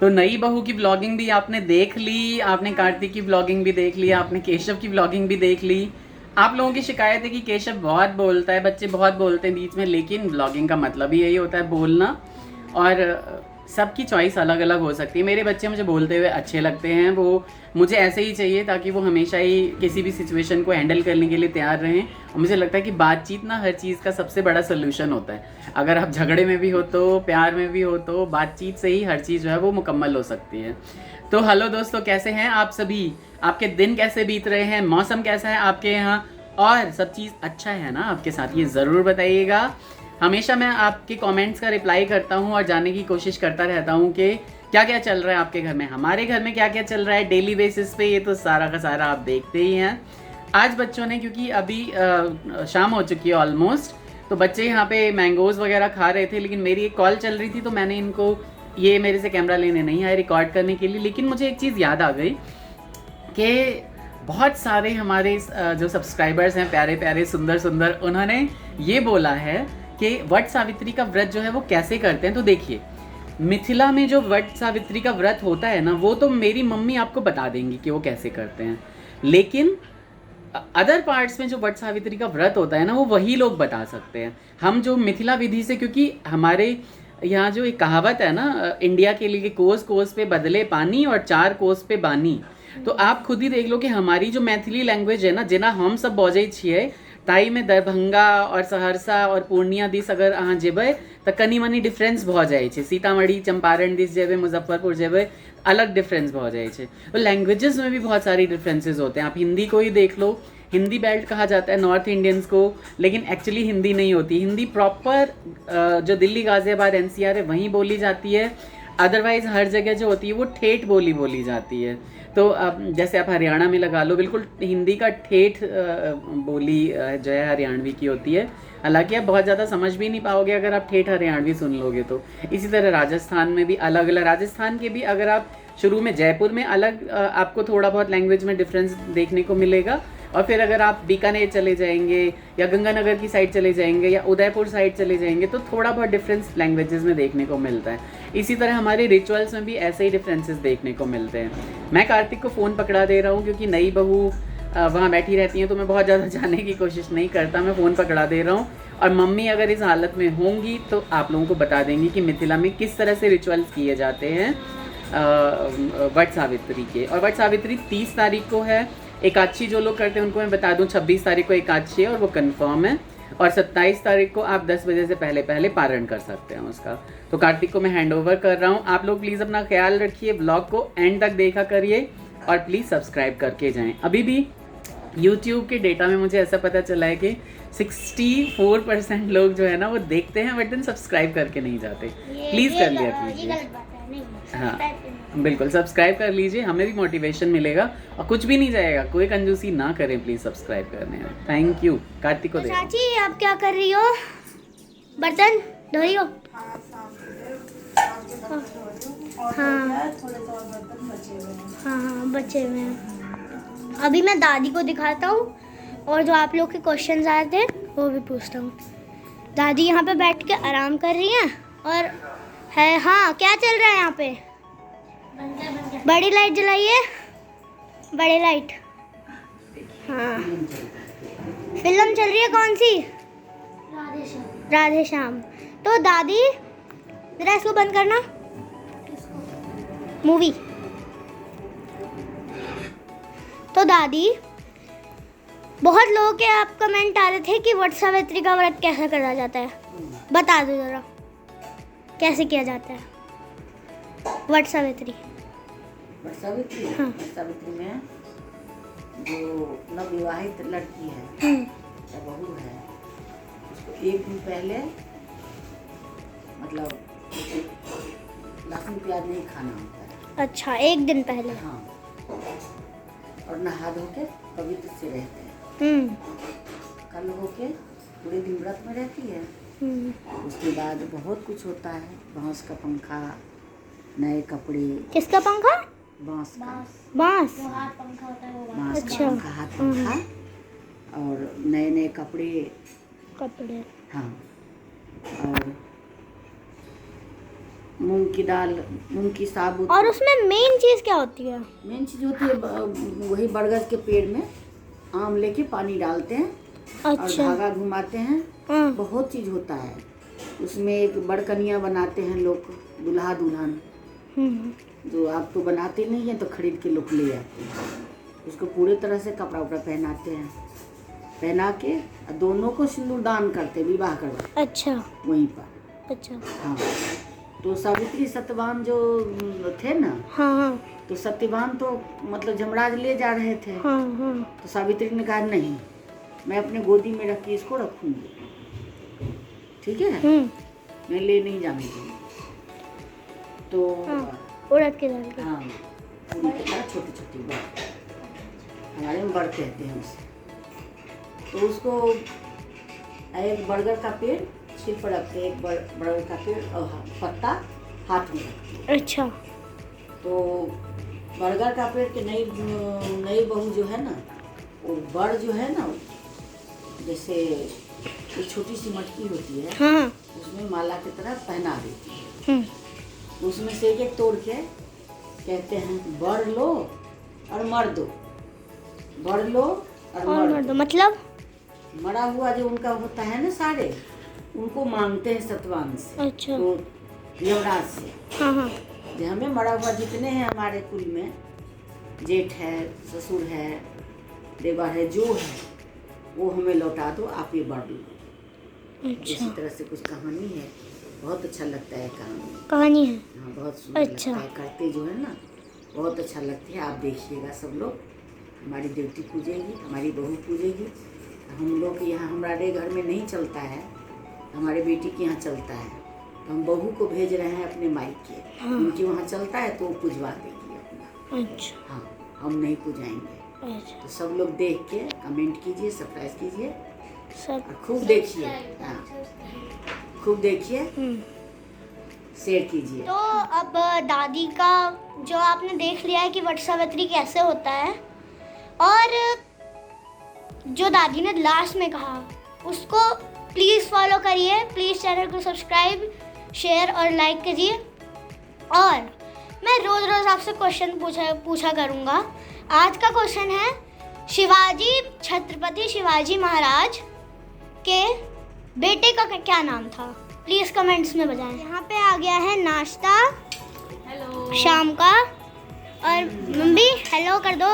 तो नई बहू की व्लॉगिंग भी आपने देख ली, आपने कार्तिक की व्लॉगिंग भी देख ली, आपने केशव की व्लॉगिंग भी देख ली। आप लोगों की शिकायत है कि केशव बहुत बोलता है, बच्चे बहुत बोलते हैं बीच में, लेकिन व्लॉगिंग का मतलब ही यही होता है, बोलना। और सबकी चॉइस अलग अलग हो सकती है। मेरे बच्चे मुझे बोलते हुए अच्छे लगते हैं, वो मुझे ऐसे ही चाहिए ताकि वो हमेशा ही किसी भी सिचुएशन को हैंडल करने के लिए तैयार रहें। और मुझे लगता है कि बातचीत ना हर चीज़ का सबसे बड़ा सोल्यूशन होता है। अगर आप झगड़े में भी हो तो, प्यार में भी हो तो, बातचीत से ही हर चीज़ जो है वो मुकम्मल हो सकती है। तो हेलो दोस्तों, कैसे हैं आप सभी? आपके दिन कैसे बीत रहे हैं? मौसम कैसा है आपके यहाँ? और सब चीज़ अच्छा है ना आपके साथ? ये ज़रूर बताइएगा। हमेशा मैं आपके कमेंट्स का रिप्लाई करता हूँ और जानने की कोशिश करता रहता हूँ कि क्या क्या चल रहा है आपके घर में, हमारे घर में क्या क्या चल रहा है डेली बेसिस पे। ये तो सारा का सारा आप देखते ही हैं। आज बच्चों ने, क्योंकि अभी शाम हो चुकी है ऑलमोस्ट, तो बच्चे यहाँ पे मैंगोज़ वगैरह खा रहे थे, लेकिन मेरी एक कॉल चल रही थी तो मैंने इनको, ये मेरे से कैमरा लेने नहीं आए रिकॉर्ड करने के लिए। लेकिन मुझे एक चीज़ याद आ गई कि बहुत सारे हमारे जो सब्सक्राइबर्स हैं, प्यारे प्यारे सुंदर सुंदर, उन्होंने ये बोला है कि वट सावित्री का व्रत जो है वो कैसे करते हैं। तो देखिए, मिथिला में जो वट सावित्री का व्रत होता है ना, वो तो मेरी मम्मी आपको बता देंगी कि वो कैसे करते हैं। लेकिन अदर पार्ट्स में जो वट सावित्री का व्रत होता है ना, वो वही लोग बता सकते हैं। हम जो मिथिला विधि से, क्योंकि हमारे यहाँ जो एक कहावत है ना, इंडिया के लिए, कोस कोस पे बदले पानी और चार कोस पे बानी। तो आप खुद ही देख लो कि हमारी जो मैथिली लैंग्वेज है ना, जेना हम सब बजै छियै, ताई में दरभंगा और सहरसा और पूर्णिया दिस अगर अहाँ जेबै तो कनी मनी डिफरेंस भऽ जाइ छै। सीतामढ़ी चंपारण दिस जेबै, मुजफ्फरपुर जेबै, अलग डिफरेंस भऽ जाइ छै। तो लैंग्वेजेस में भी बहुत सारी डिफरेंसेस होते हैं। आप हिंदी को ही देख लो, हिंदी बेल्ट कहा जाता है नॉर्थ इंडियंस को, लेकिन एक्चुअली हिंदी नहीं होती। हिंदी प्रॉपर जो दिल्ली गाजियाबाद एनसीआर है वहीं बोली जाती है। अदरवाइज हर जगह जो होती है वो ठेठ बोली बोली जाती है। तो अब जैसे आप हरियाणा में लगा लो, बिल्कुल हिंदी का ठेठ बोली जो है हरियाणवी की होती है। हालांकि आप बहुत ज़्यादा समझ भी नहीं पाओगे अगर आप ठेठ हरियाणवी सुन लोगे तो। इसी तरह राजस्थान में भी अलग अलग, राजस्थान के भी अगर आप शुरू में जयपुर में अलग, आपको थोड़ा बहुत लैंग्वेज में डिफरेंस देखने को मिलेगा। और फिर अगर आप बीकानेर चले जाएंगे या गंगानगर की साइड चले जाएंगे या उदयपुर साइड चले जाएंगे तो थोड़ा बहुत डिफरेंस लैंग्वेजेस में देखने को मिलता है। इसी तरह हमारे रिचुअल्स में भी ऐसे ही डिफरेंसेस देखने को मिलते हैं। मैं कार्तिक को फ़ोन पकड़ा दे रहा हूँ क्योंकि नई बहू वहाँ बैठी रहती हैं, तो मैं बहुत ज़्यादा जाने की कोशिश नहीं करता, मैं फ़ोन पकड़ा दे रहा हूँ। और मम्मी अगर इस हालत में होंगी तो आप लोगों को बता देंगी कि मिथिला में किस तरह से रिचुअल्स किए जाते हैं वट सावित्री के। और वट सावित्री 30 तारीख को है। एकादशी जो लोग करते हैं उनको मैं बता दूं 26 तारीख को एकादशी है और वो कंफर्म है। और 27 तारीख को आप 10 बजे से पहले पहले पारण कर सकते हैं उसका। तो कार्तिक को मैं हैंड ओवर कर रहा हूँ। आप लोग प्लीज़ अपना ख्याल रखिए, ब्लॉग को एंड तक देखा करिए और प्लीज़ सब्सक्राइब करके जाएँ। अभी भी यूट्यूब के डेटा में मुझे ऐसा पता चला है कि 64% लोग जो है ना वो देखते हैं बट देन सब्सक्राइब करके नहीं जाते। प्लीज़ कर लिया कीजिए। हाँ बिल्कुल, सब्सक्राइब कर लीजिए, हमें भी मोटिवेशन मिलेगा और कुछ भी नहीं जाएगा। कोई कंजूसी ना करें प्लीज़ सब्सक्राइब करने में। Thank you. कार्तिक को दे। चाची आप क्या कर रही हो? बर्तन धो रही हो? हाँ हाँ बचे हुए हैं। अभी मैं दादी को दिखाता हूँ और जो आप लोग के क्वेश्चंस आए थे वो भी पूछता हूँ। दादी यहाँ पे बैठ के आराम कर रही हैं और है। हाँ क्या चल रहा है यहाँ पे? बड़ी लाइट जलाइए, बड़ी लाइट। हाँ फिल्म चल रही है, कौन सी? राधे श्याम। तो दादी जरा इसको बंद करना, मूवी। तो दादी, बहुत लोगों के आप कमेंट आ रहे थे कि वट सावित्री का व्रत कैसे करा जाता है, बता दो जरा कैसे किया जाता है वट सावित्री। वट सावित्री, हाँ। वट सावित्री में जो नवविवाहित लड़की है या बहू है, उसको एक दिन पहले मतलब लहसुन प्याज नहीं खाना होता है। अच्छा, एक दिन पहले। हाँ, और नहा धो के पवित्र से रहते हैं। कल होके पूरे दिन व्रत में रहती है। उसके बाद बहुत कुछ होता है, बांस का पंखा, नए कपड़े। किसका पंखा? बांस का। बांस? बांस अच्छा। का पंखा, हाथ पंखा, और नए नए कपड़े। कपड़े। हाँ, और मूंग की दाल, मूंग की साबुत। और उसमें मेन चीज़ क्या होती है? मेन चीज़ होती है वही बरगद के पेड़ में आम लेके पानी डालते हैं और अच्छा। धागा घुमाते हैं। हाँ। बहुत चीज़ होता है उसमें। एक बड़कनिया बनाते हैं लोग, दूल्हा दुल्हन, जो आप तो बनाते नहीं हैं तो खरीद के लोग ले आते हैं। उसको पूरे तरह से कपड़ा उपड़ा पहनाते हैं, पहना के दोनों को सिंदूरदान करते हैं, विवाह करते अच्छा। वहीं पर। अच्छा। हाँ, तो सावित्री सत्यवान जो थे ना, हाँ हाँ तो सत्यवान तो मतलब जमराज ले जा रहे थे। हाँ हाँ। तो सावित्री ने कहा नहीं, मैं अपने गोदी में रख के इसको रखूंगी, ठीक है, मैं ले नहीं जाने दूंगी। तो उड़द की दाल की। हाँ, पूरी की तरह छोटी छोटी बड़, हमारे में बड़ कहते हैं उसे। तो उसको एक बरगद का पेड़ सिर पर रखते, एक बरगद का पेड़ और पत्ता हाथ में रखते। अच्छा। तो बरगद का पेड़ के नई बहू जो है ना, वो बड़ जो है ना, जैसे एक छोटी सी मटकी होती है, हाँ। उसमें माला की तरह पहना देती है। उसमें से एक तोड़ के कहते हैं बड़ लो और मर दो, बड़ लो और मर दो। मतलब मरा हुआ जो उनका होता है ना सारे, उनको मांगते हैं सतवान से। अच्छा। तो यमराज से, हाँ हाँ। जो हमें मरा हुआ जितने हैं हमारे कुल में, जेठ है, ससुर है, देवर है, जो है वो हमें लौटा दो, आप ये बढ़ लो। अच्छा। इसी तरह से कुछ कहानी है, बहुत अच्छा लगता है कहानी है। हाँ, बहुत सुंदर अच्छा। लगता है, करते जो है ना बहुत अच्छा लगती है। आप देखिएगा सब लोग, हमारी देवती पूजेगी, हमारी बहू पूजेगी। हम लोग के यहाँ हमारे घर में नहीं चलता है, हमारे बेटी के यहाँ चलता है, तो हम बहू को भेज रहे हैं अपने मायके के। हाँ। उनके वहाँ चलता है तो वो पुजवा देगी अपना। अच्छा। हाँ, हम नहीं पुजाएंगे। अच्छा। तो सब लोग देख के कमेंट कीजिए, सब्सक्राइब कीजिए सब और खूब देखिए। हाँ, खूब देखिए, शेयर कीजिए। तो अब दादी का जो आपने देख लिया है कि वट सावित्री कैसे होता है, और जो दादी ने लास्ट में कहा उसको प्लीज़ फॉलो करिए, प्लीज़ चैनल को सब्सक्राइब, शेयर और लाइक कीजिए। और मैं रोज़ रोज़ आपसे क्वेश्चन पूछा करूँगा। आज का क्वेश्चन है, शिवाजी, छत्रपति शिवाजी महाराज के बेटे का क्या नाम था? प्लीज़ कमेंट्स में बताएं। यहाँ पे आ गया है नाश्ता हेलो। शाम का, और मम्मी हेलो कर दो।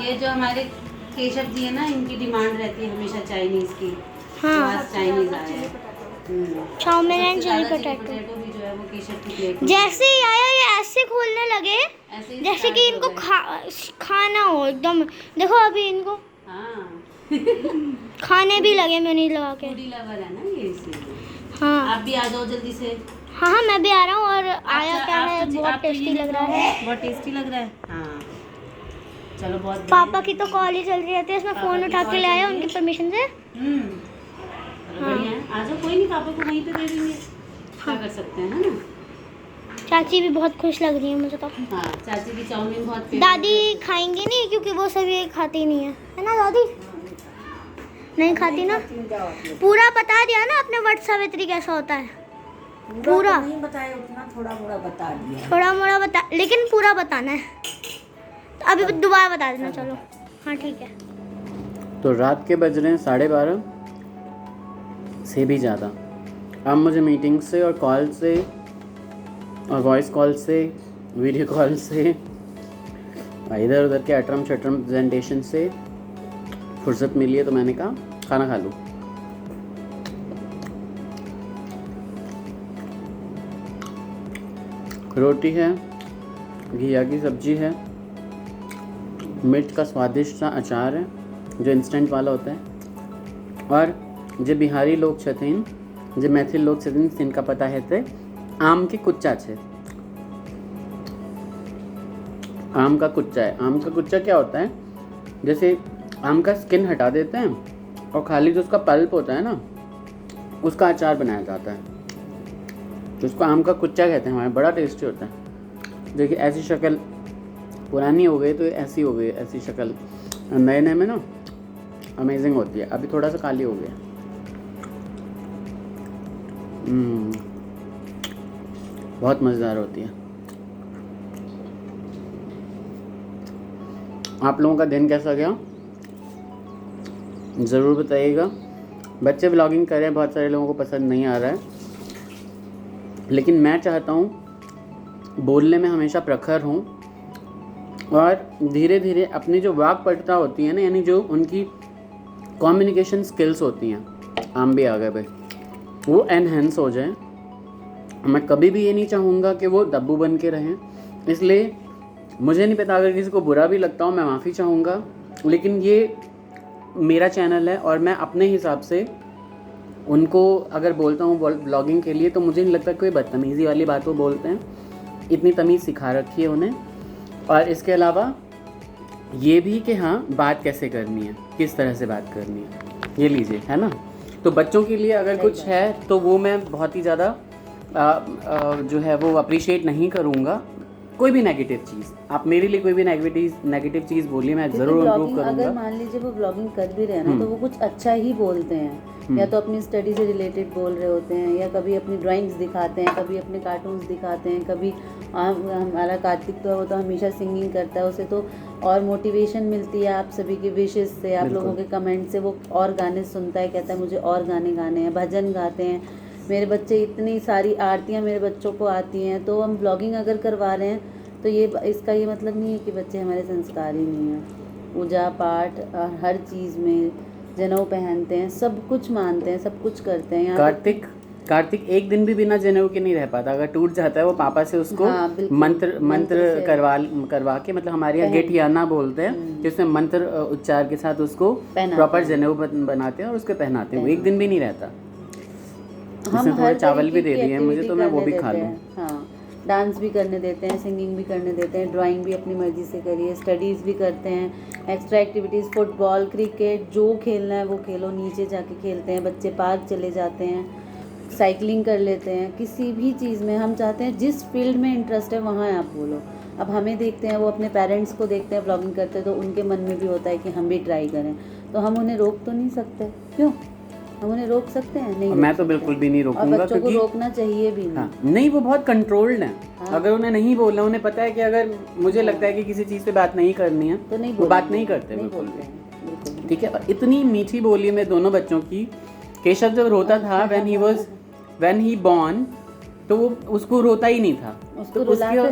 ये जो हमारे केशव जी है ना, इनकी डिमांड रहती है हमेशा चाइनीज की। हाँ। आज चाइनीज आया है। चाउमीन एंड सबसे चिली ज़्यादा पोटैटो। पोटैटो भी जो है वो केशव की प्लेट में। जैसे ही आया ये ऐसे खोलने लगे ऐसे ही जैसे start कि हो इनको गए। खाना हो एकदम। देखो अभी इनको हाँ, खाने भी लगे मैंने लगा के। फूडी लवर है ना ये, इसीलिए। हाँ आप भी आ जाओ जल्दी से। हाँ हाँ, मैं भी आ रहा हूँ। और आया अच्छा, क्या आप है, तो- बहुत आप तो ये टेस्टी नहीं लग रहा खाओगे? है। बहुत टेस्टी लग रहा है। हाँ, चलो बहुत पापा की तो कॉल ही चल रही रहती है, इसमें पापा फ़ोन की उठा कॉल के ले चल आया रही है। उनकी परमिशन से। चलो बढ़िया है। आ जाओ, कोई नहीं, पापा को वहीं पे दे देंगे। क्या कर सकते हैं, है ना। चाची भी बहुत खुश लग रही है मुझे तो। हाँ, चाची की चाउमीन बहुत favorite दादी है। खाएंगी नहीं क्योंकि वो सभी खाती नहीं है ना दादी? नहीं खाती ना। जाओ आप लोग। पूरा बता दिया ना आपने वट सावित्री कैसा होता है? पूरा तो नहीं बताया, उतना थोड़ा मोड़ा बता दिया। थोड़ा मोड़ा बता, लेकिन पूरा बताना है। तो अभी दोबारा बता देना। चलो हाँ ठीक है। तो रात के बज रहे हैं 12:30 से भी ज़्यादा। अब मुझे मीटिंग से और कॉल से और वॉइस कॉल से, वीडियो कॉल से, इधर उधर के अटरम शटरम प्रेजेंटेशन से फुर्सत मिली है, तो मैंने कहा खाना खा लूँ। रोटी है, घिया की सब्जी है, मिर्च का स्वादिष्ट सा अचार है जो इंस्टेंट वाला होता है, और जो बिहारी लोग छथिन, जो मैथिल लोग छथिन, तिनका पता है ते आम के कुच्चा छे। आम का कुच्चा है। आम का कुच्चा क्या होता है? जैसे आम का स्किन हटा देते हैं और खाली जो उसका पल्प होता है ना, उसका अचार बनाया जाता है, तो उसको आम का कुच्चा कहते हैं हमारे। बड़ा टेस्टी होता है। देखिए ऐसी शक्ल पुरानी हो गई तो ऐसी हो गई, ऐसी शक्ल नए नए में ना अमेजिंग होती है। अभी थोड़ा सा काली हो गया। बहुत मज़ेदार होती है। आप लोगों का दिन कैसा गया ज़रूर बताइएगा। बच्चे व्लॉगिंग कर रहे हैं, बहुत सारे लोगों को पसंद नहीं आ रहा है, लेकिन मैं चाहता हूँ बोलने में हमेशा प्रखर हूँ और धीरे धीरे अपनी जो वाक्पटुता होती है ना, यानी जो उनकी कम्युनिकेशन स्किल्स होती हैं, आम भी आ गए भाई, वो एनहेंस हो जाए। मैं कभी भी ये नहीं चाहूँगा कि वो दब्बू बन के रहें, इसलिए मुझे नहीं पता, अगर किसी को बुरा भी लगता हो मैं माफ़ी चाहूँगा, लेकिन ये मेरा चैनल है और मैं अपने हिसाब से उनको अगर बोलता हूँ ब्लॉगिंग के लिए, तो मुझे नहीं लगता कोई बदतमीज़ी वाली बात वो बोलते हैं। इतनी तमीज़ सिखा रखी है उन्हें। और इसके अलावा ये भी कि हाँ, बात कैसे करनी है, किस तरह से बात करनी है, ये लीजिए, है ना। तो बच्चों के लिए अगर कुछ है तो वो मैं बहुत ही ज़्यादा जो है वो अप्रिशिएट नहीं करूँगा। कोई भी नेगेटिव चीज़ आप मेरे लिए कोई भी नेगेटिव चीज़ बोलिए, मैं ज़रूर इम्प्रूव करूँगा। अगर मान लीजिए वो ब्लॉगिंग कर भी रहे हैं ना, तो वो कुछ अच्छा ही बोलते हैं, या तो अपनी स्टडी से रिलेटेड बोल रहे होते हैं, या कभी अपनी ड्राइंग्स दिखाते हैं, कभी अपने कार्टून्स दिखाते हैं, कभी हमारा कार्तिक तो है, वो तो हमेशा सिंगिंग करता है, उसे तो और मोटिवेशन मिलती है आप सभी के विशेस से, आप लोगों के कमेंट से, वो और गाने सुनता है, कहता है मुझे और गाने गाने हैं, भजन गाते हैं। मेरे बच्चे, इतनी सारी आरतियाँ मेरे बच्चों को आती हैं, तो हम ब्लॉगिंग अगर करवा रहे हैं तो ये इसका ये मतलब नहीं है कि बच्चे हमारे संस्कारी नहीं हैं। पूजा पाठ और हर चीज़ में जनेऊ पहनते हैं, सब कुछ मानते हैं, सब कुछ करते हैं। कार्तिक एक दिन भी बिना जनेऊ के नहीं रह पाता। अगर टूट जाता है वो पापा से उसको मंत्र करवा के, मतलब हमारे यहाँ गेठियाना बोलते हैं, जिसमें मंत्र उच्चार के साथ उसको प्रॉपर जनेऊ बनाते हैं और उसको पहनाते हैं। वो एक दिन भी नहीं रहता। हम थोड़े चावल भी दे दिए हैं मुझे, तो मैं वो भी खा लूँ। हाँ, डांस भी करने देते हैं, सिंगिंग भी करने देते हैं, ड्राइंग भी अपनी मर्जी से करिए, स्टडीज़ भी करते हैं, एक्स्ट्रा एक्टिविटीज़, फुटबॉल, क्रिकेट, जो खेलना है वो खेलो, नीचे जाके खेलते हैं बच्चे, पार्क चले जाते हैं, साइकिलिंग कर लेते हैं। किसी भी चीज़ में हम चाहते हैं जिस फील्ड में इंटरेस्ट है वहाँ आप बोलो। अब हमें देखते हैं, वो अपने पेरेंट्स को देखते हैं ब्लॉगिंग करते हैं, तो उनके मन में भी होता है कि हम भी ट्राई करें, तो हम उन्हें रोक तो नहीं सकते। क्यों हम उन्हें रोक सकते हैं? नहीं, मैं तो बिल्कुल भी नहीं रोकूंगा, और बच्चों को रोकना चाहिए भी नहीं। हाँ, नहीं, वो बहुत कंट्रोल्ड है। हाँ। अगर उन्हें नहीं बोलना, उन्हें पता है कि अगर मुझे लगता है कि किसी चीज़ पे बात नहीं करनी है तो नहीं, वो बात नहीं करते, बिल्कुल भी। ठीक है। और इतनी मीठी बोली में दोनों बच्चों की। केशव जब रोता था व्हेन ही बॉर्न, तो वो उसको रोता ही नहीं था,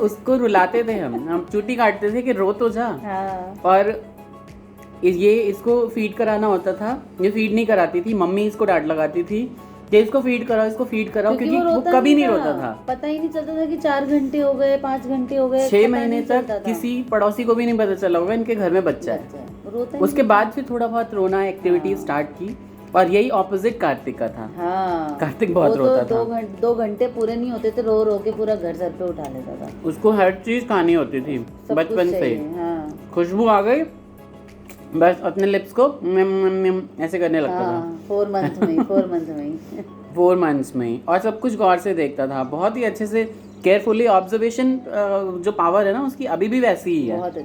उसको रुलाते थे हम चुट्टी काटते थे कि रो तो जा। और ये इसको फीड कराना होता था, ये फीड नहीं कराती थी, मम्मी इसको डांट लगाती थी कि इसको फीड कराओ, क्योंकि वो कभी नहीं रोता था। पता ही नहीं चलता था कि 4 घंटे हो गए, 5 घंटे हो गए, 6 महीने तक किसी पड़ोसी को भी नहीं पता चला होगा इनके घर में बच्चा है। उसके बाद फिर थोड़ा बहुत रोना एक्टिविटी स्टार्ट की, और यही ऑपोजिट कार्तिक का था। हाँ, कार्तिक बहुत रोता था। 2 घंटे पूरे नहीं होते थे, रो रो के पूरा घर सर पे उठा लेता था। उसको हर चीज खानी होती थी बचपन से। खुशबू आ गई बस अपने लिप्स को ऐसे करने लगता था। 4 मंथ्स में ही और सब कुछ गौर से देखता था, बहुत ही अच्छे से, केयरफुली। ऑब्जर्वेशन जो पावर है ना उसकी अभी भी वैसी ही है, बहुत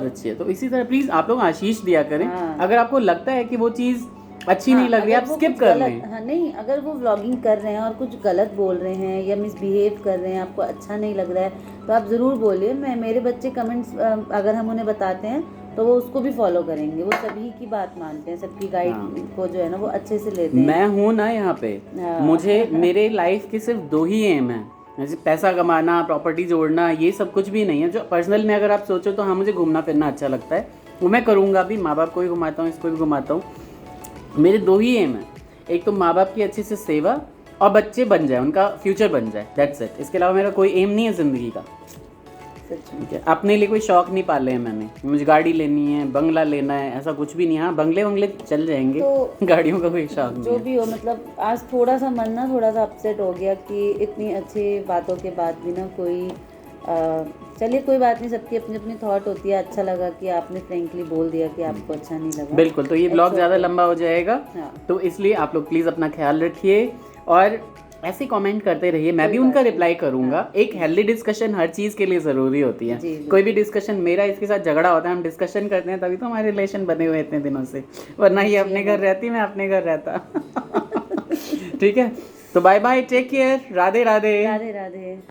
अच्छी है। तो इसी तरह प्लीज आप लोग आशीष दिया करें। अगर आपको लगता है कि वो चीज़ अच्छी नहीं लग रही, आप स्किप कर लें। हाँ, नहीं, अगर वो व्लॉगिंग कर रहे हैं और कुछ गलत बोल रहे हैं या मिसबिहेव कर रहे हैं, आपको अच्छा नहीं लग रहा है, तो आप ज़रूर बोलिए। मेरे बच्चे कमेंट्स अगर हम उन्हें बताते हैं तो वो उसको भी फॉलो करेंगे। वो सभी की बात मानते हैं, सबकी गाइड को जो है ना वो अच्छे से लेते हैं। मैं हूँ ना यहाँ पे, मुझे मेरे लाइफ के सिर्फ 2 ही एम है, जैसे पैसा कमाना, प्रॉपर्टी जोड़ना, ये सब कुछ भी नहीं है। जो पर्सनल में अगर आप सोचो तो हाँ, मुझे घूमना फिरना अच्छा लगता है, वो मैं करूँगा भी, माँ बाप को भी घुमाता हूँ, इसको भी घुमाता हूँ। मेरे 2 ही एम है, एक तो माँ बाप की अच्छे से सेवा और बच्चे बन जाए, उनका फ्यूचर बन जाए, दैट्स इट। इसके अलावा मेरा कोई एम नहीं है ज़िंदगी का। ठीक है, अपने लिए कोई शौक नहीं पाले हैं मैंने, मुझे गाड़ी लेनी है, बंगला लेना है, ऐसा कुछ भी नहीं। हाँ, बंगले चल जाएंगे, तो गाड़ियों का कोई शौक नहीं। जो भी हो, मतलब आज थोड़ा सा मन ना थोड़ा सा अपसेट हो गया कि इतनी अच्छी बातों के बाद भी ना कोई चलिए कोई बात नहीं, सबकी अपनी अपनी थॉट होती है। अच्छा लगा कि आपने फ्रेंकली बोल दिया कि आपको अच्छा नहीं लगा। बिल्कुल, तो ये ब्लॉग ज़्यादा लंबा हो जाएगा। हाँ। तो इसलिए आप लोग प्लीज़ अपना ख्याल रखिए और ऐसे कमेंट करते रहिए, मैं भी उनका रिप्लाई करूंगा। हाँ। एक हेल्दी डिस्कशन हर चीज़ के लिए ज़रूरी होती है। कोई भी डिस्कशन, मेरा इसके साथ झगड़ा होता है, हम डिस्कशन करते हैं, तभी तो हमारे रिलेशन बने हुए इतने दिनों से, वरना ये अपने घर रहती, मैं अपने घर रहता। ठीक है, तो bye bye, take care, Radhe Radhe. Radhe Radhe.